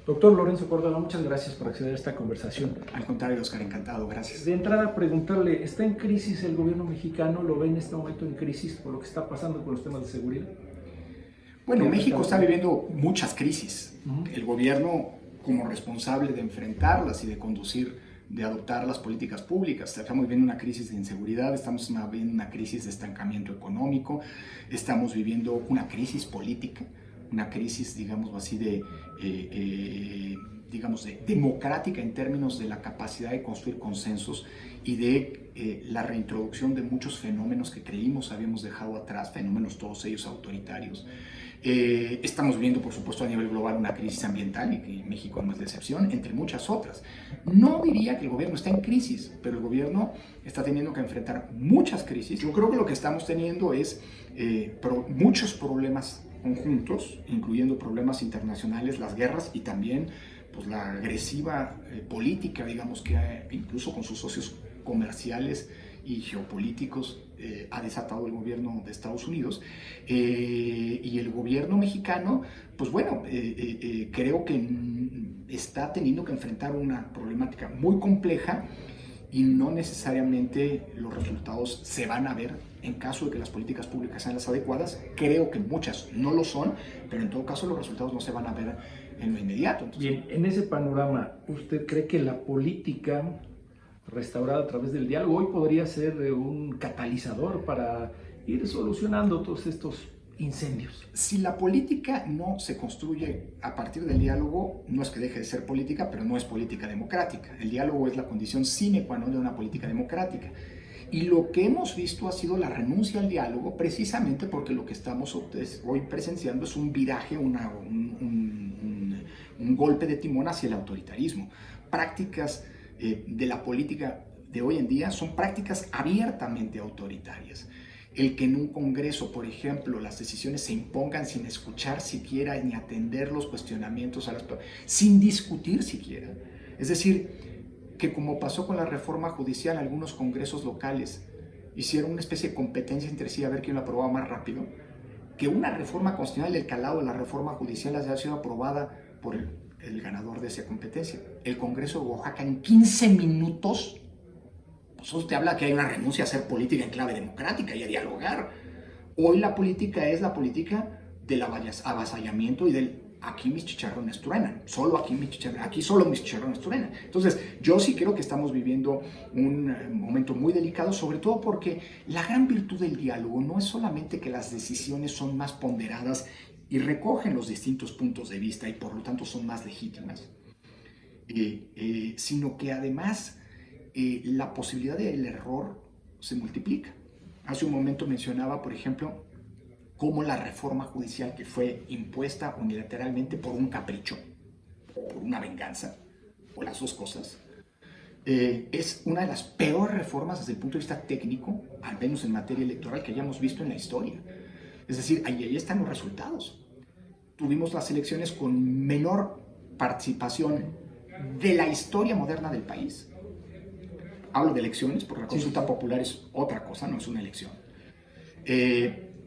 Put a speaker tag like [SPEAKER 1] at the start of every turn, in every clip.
[SPEAKER 1] Doctor Lorenzo Córdoba, muchas gracias por acceder a esta conversación.
[SPEAKER 2] Al contrario, Oscar, encantado, gracias.
[SPEAKER 1] De entrada, preguntarle, ¿está en crisis el gobierno mexicano? ¿Lo ve en este momento en crisis por lo que está pasando con los temas de seguridad?
[SPEAKER 2] Bueno, México está viviendo muchas crisis. El gobierno, como responsable de enfrentarlas y de conducir, de adoptar las políticas públicas. Estamos viviendo una crisis de inseguridad, estamos viviendo una crisis de estancamiento económico, estamos viviendo una crisis política, una crisis, digamos así, digamos, democrática en términos de la capacidad de construir consensos y de la reintroducción de muchos fenómenos que creímos habíamos dejado atrás, fenómenos todos ellos autoritarios. Estamos viendo, por supuesto, a nivel global una crisis ambiental, y que México no es la excepción, entre muchas otras. No diría que el gobierno está en crisis, pero el gobierno está teniendo que enfrentar muchas crisis. Yo creo que lo que estamos teniendo es muchos problemas conjuntos, incluyendo problemas internacionales, las guerras y también pues, la agresiva política, digamos, que incluso con sus socios comerciales y geopolíticos ha desatado el gobierno de Estados Unidos, y el gobierno mexicano, pues bueno, creo que está teniendo que enfrentar una problemática muy compleja y no necesariamente los resultados se van a ver en caso de que las políticas públicas sean las adecuadas. Creo que muchas no lo son, pero en todo caso los resultados no se van a ver en lo inmediato. Entonces,
[SPEAKER 1] bien, en ese panorama, ¿usted cree que la política restaurada a través del diálogo hoy podría ser un catalizador para ir solucionando todos estos incendios?
[SPEAKER 2] Si la política no se construye a partir del diálogo, no es que deje de ser política, pero no es política democrática. El diálogo es la condición sine qua non de una política democrática. Y lo que hemos visto ha sido la renuncia al diálogo, precisamente porque lo que estamos hoy presenciando es un viraje, un golpe de timón hacia el autoritarismo. Prácticas de la política de hoy en día son prácticas abiertamente autoritarias. El que en un congreso, por ejemplo, las decisiones se impongan sin escuchar siquiera ni atender los cuestionamientos sin discutir siquiera. Es decir, que como pasó con la reforma judicial, algunos congresos locales hicieron una especie de competencia entre sí a ver quién lo aprobaba más rápido, que una reforma constitucional del calado de la reforma judicial haya sido aprobada por el ganador de esa competencia. El Congreso de Oaxaca en 15 minutos, pues eso te habla que hay una renuncia a hacer política en clave democrática y a dialogar. Hoy la política es la política del avasallamiento y del aquí mis chicharrones truenan, aquí solo mis chicharrones truenan. Entonces, yo sí creo que estamos viviendo un momento muy delicado, sobre todo porque la gran virtud del diálogo no es solamente que las decisiones son más ponderadas y recogen los distintos puntos de vista y por lo tanto son más legítimas, sino que además la posibilidad del error se multiplica. Hace un momento mencionaba, por ejemplo, cómo la reforma judicial que fue impuesta unilateralmente por un capricho, por una venganza, o las dos cosas, es una de las peores reformas desde el punto de vista técnico, al menos en materia electoral, que hayamos visto en la historia. Es decir, ahí están los resultados. Tuvimos las elecciones con menor participación de la historia moderna del país. Hablo de elecciones porque la consulta popular es otra cosa, no es una elección.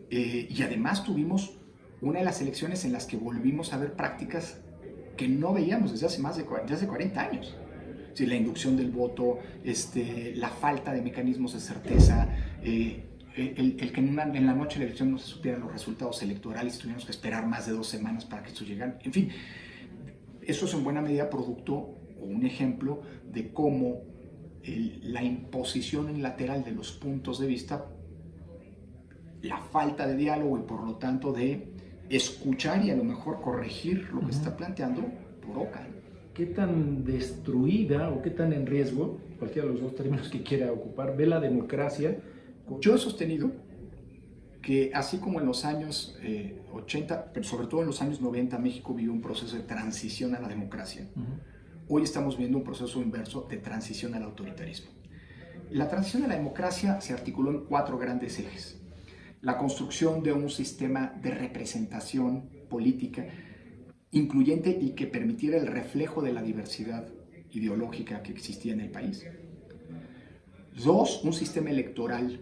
[SPEAKER 2] Y además tuvimos una de las elecciones en las que volvimos a ver prácticas que no veíamos desde hace desde hace 40 años. Sí, la inducción del voto, la falta de mecanismos de certeza, el que en la noche de la elección no se supieran los resultados electorales, tuvimos que esperar más de 2 semanas para que estos llegaran. En fin, eso es en buena medida producto o un ejemplo de cómo la imposición unilateral de los puntos de vista, la falta de diálogo y por lo tanto de escuchar y a lo mejor corregir lo que se está planteando, provoca.
[SPEAKER 1] ¿Qué tan destruida o qué tan en riesgo, cualquiera de los dos términos que quiera ocupar, ve la democracia?
[SPEAKER 2] Yo he sostenido que así como en los años 80, pero sobre todo en los años 90, México vivió un proceso de transición a la democracia. Hoy estamos viendo un proceso inverso de transición al autoritarismo. La transición a la democracia se articuló en 4 grandes ejes. La construcción de un sistema de representación política incluyente y que permitiera el reflejo de la diversidad ideológica que existía en el país. 2, un sistema electoral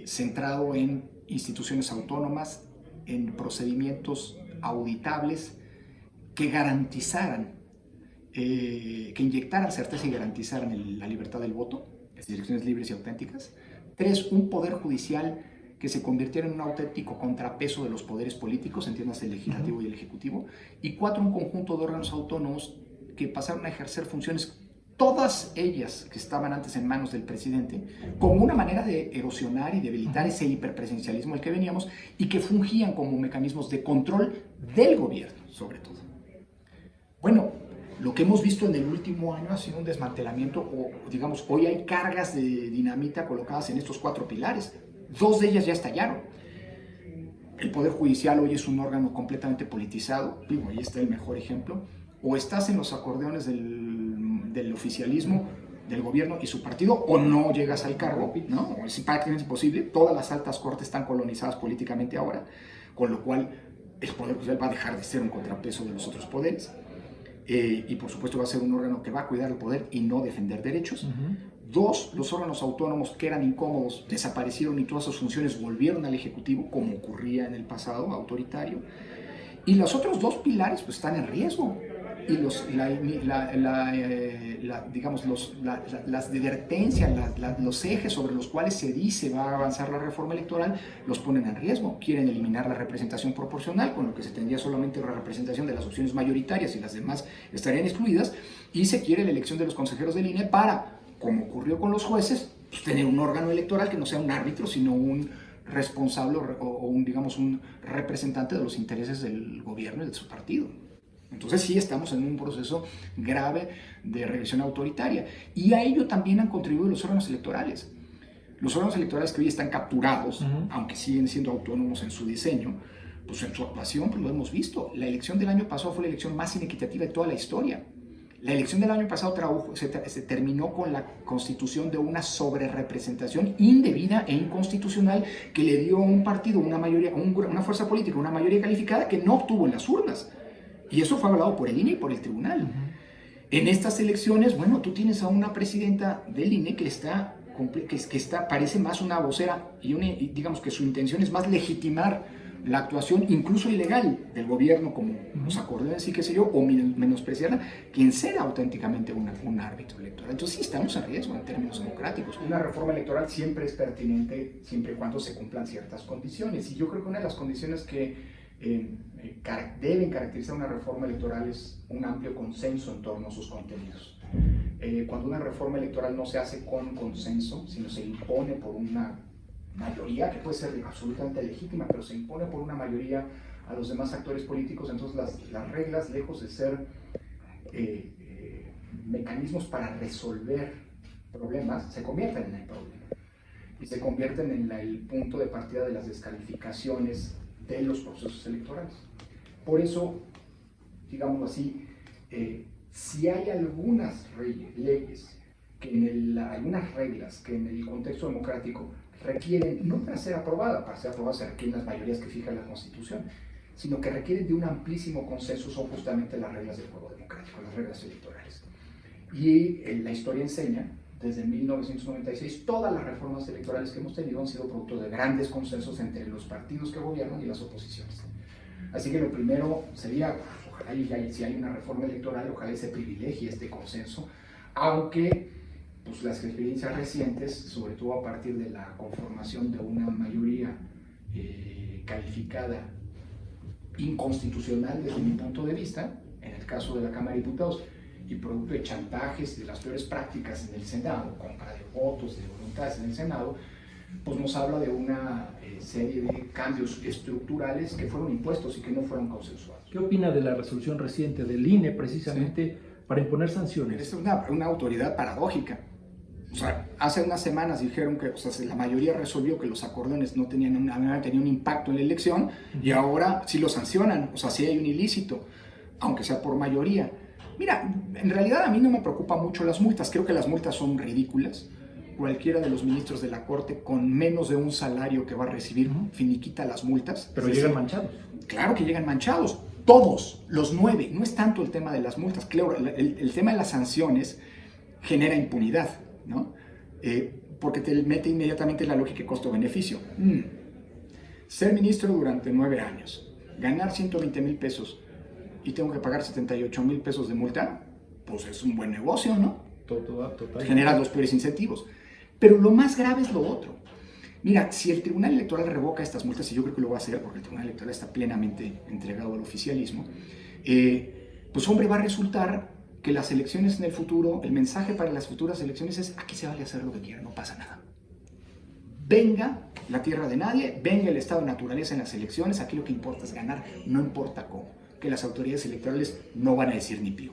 [SPEAKER 2] centrado en instituciones autónomas, en procedimientos auditables que garantizaran, que inyectaran certeza y garantizaran la libertad del voto, las elecciones libres y auténticas. 3, un poder judicial que se convirtiera en un auténtico contrapeso de los poderes políticos, entiéndase el legislativo y el ejecutivo. Y 4, un conjunto de órganos autónomos que pasaron a ejercer funciones, todas ellas que estaban antes en manos del presidente, como una manera de erosionar y debilitar ese hiperpresidencialismo al que veníamos, y que fungían como mecanismos de control del gobierno, sobre todo. Bueno, lo que hemos visto en el último año ha sido un desmantelamiento, o digamos, hoy hay cargas de dinamita colocadas en estos 4 pilares. 2 de ellas ya estallaron. El Poder Judicial hoy es un órgano completamente politizado, digo, ahí está el mejor ejemplo. O estás en los acordeones del oficialismo, del gobierno y su partido, o no llegas al cargo, ¿no? Es prácticamente imposible. Todas las altas cortes están colonizadas políticamente ahora, con lo cual el Poder Judicial va a dejar de ser un contrapeso de los otros poderes. Y por supuesto va a ser un órgano que va a cuidar el poder y no defender derechos. 2, los órganos autónomos que eran incómodos desaparecieron y todas sus funciones volvieron al Ejecutivo, como ocurría en el pasado autoritario. Y los otros 2 pilares pues, están en riesgo. Y las advertencias, los ejes sobre los cuales se dice va a avanzar la reforma electoral, los ponen en riesgo. Quieren eliminar la representación proporcional, con lo que se tendría solamente la representación de las opciones mayoritarias y las demás estarían excluidas, y se quiere la elección de los consejeros del INE para, como ocurrió con los jueces, pues, tener un órgano electoral que no sea un árbitro, sino un responsable o un representante de los intereses del gobierno y de su partido. Entonces sí estamos en un proceso grave de regresión autoritaria, y a ello también han contribuido los órganos electorales. Los órganos electorales que hoy están capturados, aunque siguen siendo autónomos en su diseño, pues en su actuación pues lo hemos visto. La elección del año pasado fue la elección más inequitativa de toda la historia. La elección del año pasado se terminó con la constitución de una sobrerepresentación indebida e inconstitucional que le dio a un partido una mayoría, una fuerza política, una mayoría calificada que no obtuvo en las urnas. Y eso fue avalado por el INE y por el tribunal. En estas elecciones, bueno, tú tienes a una presidenta del INE que parece más una vocera y digamos que su intención es más legitimar la actuación incluso ilegal del gobierno, como los acordeones y qué sé yo, o menospreciarla, que en ser auténticamente un árbitro electoral. Entonces sí estamos en riesgo en términos democráticos. Una reforma electoral siempre es pertinente siempre y cuando se cumplan ciertas condiciones, y yo creo que una de las condiciones que deben caracterizar una reforma electoral es un amplio consenso en torno a sus contenidos. Cuando una reforma electoral no se hace con consenso, sino se impone por una mayoría, que puede ser absolutamente legítima, pero se impone por una mayoría a los demás actores políticos, entonces las reglas, lejos de ser mecanismos para resolver problemas, se convierten en el problema y se convierten en el punto de partida de las descalificaciones de los procesos electorales. Por eso, digámoslo así, si hay algunas leyes, algunas reglas que en el contexto democrático requieren, no para ser aprobadas se requieren las mayorías que fija la Constitución, sino que requieren de un amplísimo consenso, son justamente las reglas del juego democrático, las reglas electorales. Y la historia enseña, desde 1996, todas las reformas electorales que hemos tenido han sido producto de grandes consensos entre los partidos que gobiernan y las oposiciones. Así que lo primero sería, ojalá si hay una reforma electoral, ojalá se privilegie este consenso, aunque pues, las experiencias recientes, sobre todo a partir de la conformación de una mayoría calificada inconstitucional desde mi punto de vista, en el caso de la Cámara de Diputados, y producto de chantajes, de las peores prácticas en el Senado, compra de votos, de voluntades en el Senado, pues nos habla de una serie de cambios estructurales que fueron impuestos y que no fueron consensuados.
[SPEAKER 1] ¿Qué opina de la resolución reciente del INE precisamente para imponer sanciones?
[SPEAKER 2] Es una autoridad paradójica. O sea, hace unas semanas dijeron que la mayoría resolvió que los acordeones no tenían un impacto en la elección, y ahora sí lo sancionan, o sea, sí hay un ilícito, aunque sea por mayoría. Mira, en realidad a mí no me preocupan mucho las multas, creo que las multas son ridículas. Cualquiera de los ministros de la Corte con menos de un salario que va a recibir finiquita las multas.
[SPEAKER 1] Pero llegan manchados.
[SPEAKER 2] Claro que llegan manchados, todos, los 9. No es tanto el tema de las multas, claro, el tema de las sanciones genera impunidad, ¿no? Porque te mete inmediatamente la lógica de costo-beneficio. Ser ministro durante 9 años, ganar 120,000 pesos y tengo que pagar 78,000 pesos de multa, pues es un buen negocio, ¿no?
[SPEAKER 1] Total.
[SPEAKER 2] Genera los peores incentivos. Pero lo más grave es lo otro. Mira, si el Tribunal Electoral revoca estas multas, y yo creo que lo va a hacer porque el Tribunal Electoral está plenamente entregado al oficialismo, pues hombre, va a resultar que las elecciones en el futuro, el mensaje para las futuras elecciones es: aquí se vale hacer lo que quiera, no pasa nada. Venga la tierra de nadie, venga el estado de naturaleza en las elecciones, aquí lo que importa es ganar, no importa cómo, que las autoridades electorales no van a decir ni pío.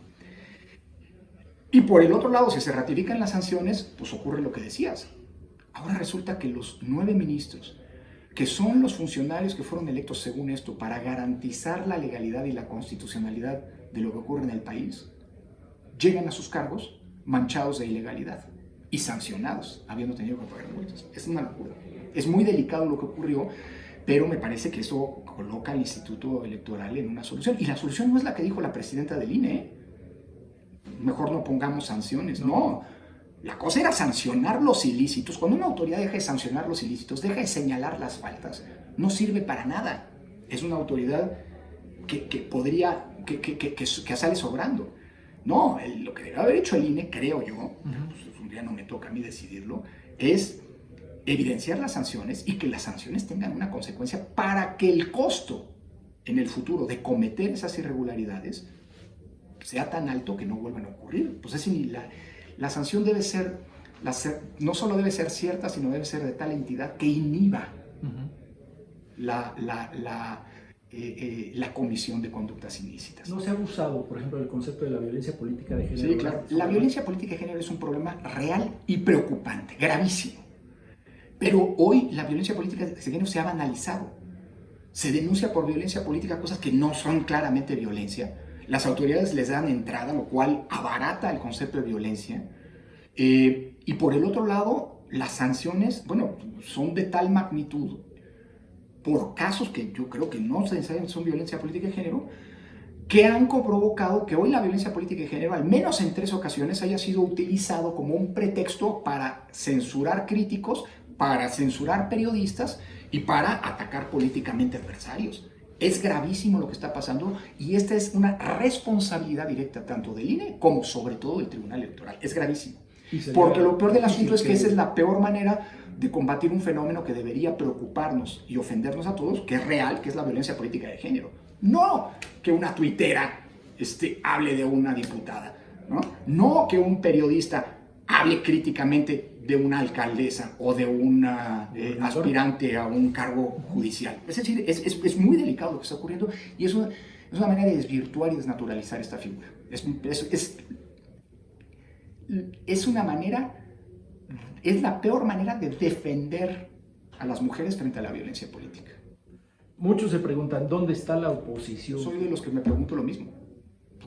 [SPEAKER 2] Y por el otro lado, si se ratifican las sanciones, pues ocurre lo que decías. Ahora resulta que los 9 ministros, que son los funcionarios que fueron electos según esto para garantizar la legalidad y la constitucionalidad de lo que ocurre en el país, llegan a sus cargos manchados de ilegalidad y sancionados, habiendo tenido que pagar multas. Es una locura. Es muy delicado lo que ocurrió, pero me parece que eso coloca al Instituto Electoral en una solución. Y la solución no es la que dijo la presidenta del INE, ¿eh? Mejor no pongamos sanciones, no. La cosa era sancionar los ilícitos. Cuando una autoridad deja de sancionar los ilícitos, deja de señalar las faltas, no sirve para nada. Es una autoridad que sale sobrando. No, lo que debe haber hecho el INE, creo yo, pues un día no me toca a mí decidirlo, es evidenciar las sanciones y que las sanciones tengan una consecuencia para que el costo en el futuro de cometer esas irregularidades sea tan alto que no vuelvan a ocurrir. Pues la sanción debe ser, no solo debe ser cierta, sino debe ser de tal entidad que inhiba la comisión de conductas ilícitas.
[SPEAKER 1] No se ha usado, por ejemplo, el concepto de la violencia política de género.
[SPEAKER 2] Sí, claro. La violencia política de género es un problema real y preocupante, gravísimo. Pero hoy la violencia política de género se ha banalizado. Se denuncia por violencia política cosas que no son claramente violencia. Las autoridades les dan entrada, lo cual abarata el concepto de violencia. Y por el otro lado, las sanciones, bueno, son de tal magnitud por casos que yo creo que no necesariamente son violencia política de género, que han provocado que hoy la violencia política de género, al menos en 3 ocasiones, haya sido utilizado como un pretexto para censurar críticos, para censurar periodistas y para atacar políticamente adversarios. Es gravísimo lo que está pasando y esta es una responsabilidad directa tanto del INE como sobre todo del Tribunal Electoral. Es gravísimo. Porque lo peor del asunto es que esa es la peor manera de combatir un fenómeno que debería preocuparnos y ofendernos a todos, que es real, que es la violencia política de género. No que una tuitera hable de una diputada, no que un periodista hable críticamente de una alcaldesa o de una aspirante a un cargo judicial. Es decir, es muy delicado lo que está ocurriendo y es una manera de desvirtuar y desnaturalizar esta figura. Es una manera, es la peor manera de defender a las mujeres frente a la violencia política.
[SPEAKER 1] Muchos se preguntan, ¿dónde está la oposición?
[SPEAKER 2] Soy de los que me pregunto lo mismo.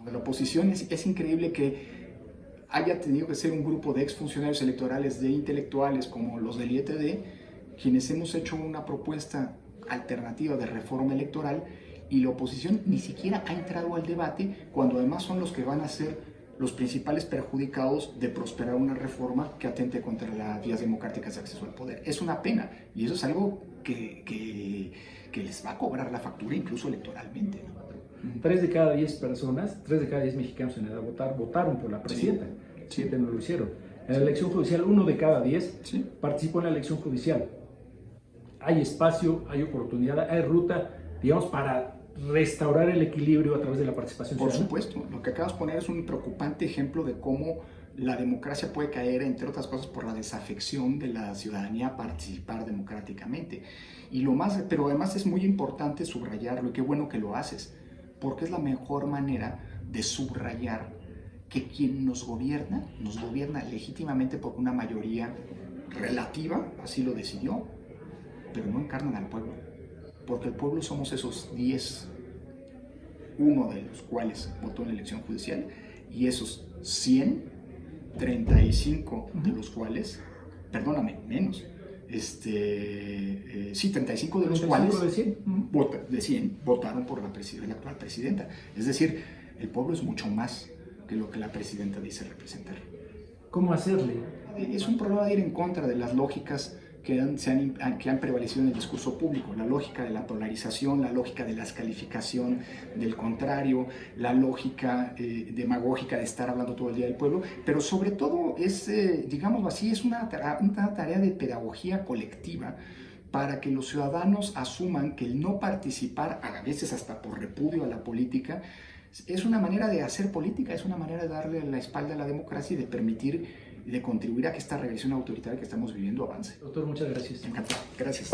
[SPEAKER 2] La oposición es increíble que haya tenido que ser un grupo de exfuncionarios electorales, de intelectuales como los del IETD, quienes hemos hecho una propuesta alternativa de reforma electoral y la oposición ni siquiera ha entrado al debate cuando además son los que van a ser los principales perjudicados de prosperar una reforma que atente contra las vías democráticas de acceso al poder. Es una pena y eso es algo que les va a cobrar la factura incluso electoralmente, ¿no?
[SPEAKER 1] 3 de cada 10 personas, 3 de cada 10 mexicanos en edad de votar, votaron por la presidenta. 7 no lo hicieron. En la elección judicial, 1 de cada 10 participó en la elección judicial. Hay espacio, hay oportunidad, hay ruta, digamos, para restaurar el equilibrio a través de la participación ciudadana.
[SPEAKER 2] Por supuesto, lo que acabas de poner es un preocupante ejemplo de cómo la democracia puede caer, entre otras cosas, por la desafección de la ciudadanía a participar democráticamente. Pero además es muy importante subrayarlo, y qué bueno que lo haces, porque es la mejor manera de subrayar que quien nos gobierna legítimamente por una mayoría relativa, así lo decidió, pero no encarnan al pueblo, porque el pueblo somos esos 10, uno de los cuales votó en la elección judicial, y esos 100, 35 de los cuales, perdóname, menos, 35 de los cuales de 100 votaron por la actual presidenta. Es decir, el pueblo es mucho más que lo que la presidenta dice representar.
[SPEAKER 1] ¿Cómo hacerle?
[SPEAKER 2] Es un problema de ir en contra de las lógicas que han prevalecido en el discurso público, la lógica de la polarización, la lógica de la descalificación del contrario, la lógica demagógica de estar hablando todo el día del pueblo, pero sobre todo es, digámoslo así, es una tarea de pedagogía colectiva para que los ciudadanos asuman que el no participar, a veces hasta por repudio a la política, es una manera de hacer política, es una manera de darle la espalda a la democracia y de permitir, de contribuir a que esta regresión autoritaria que estamos viviendo avance.
[SPEAKER 1] Doctor, muchas gracias.
[SPEAKER 2] Encantado. Gracias.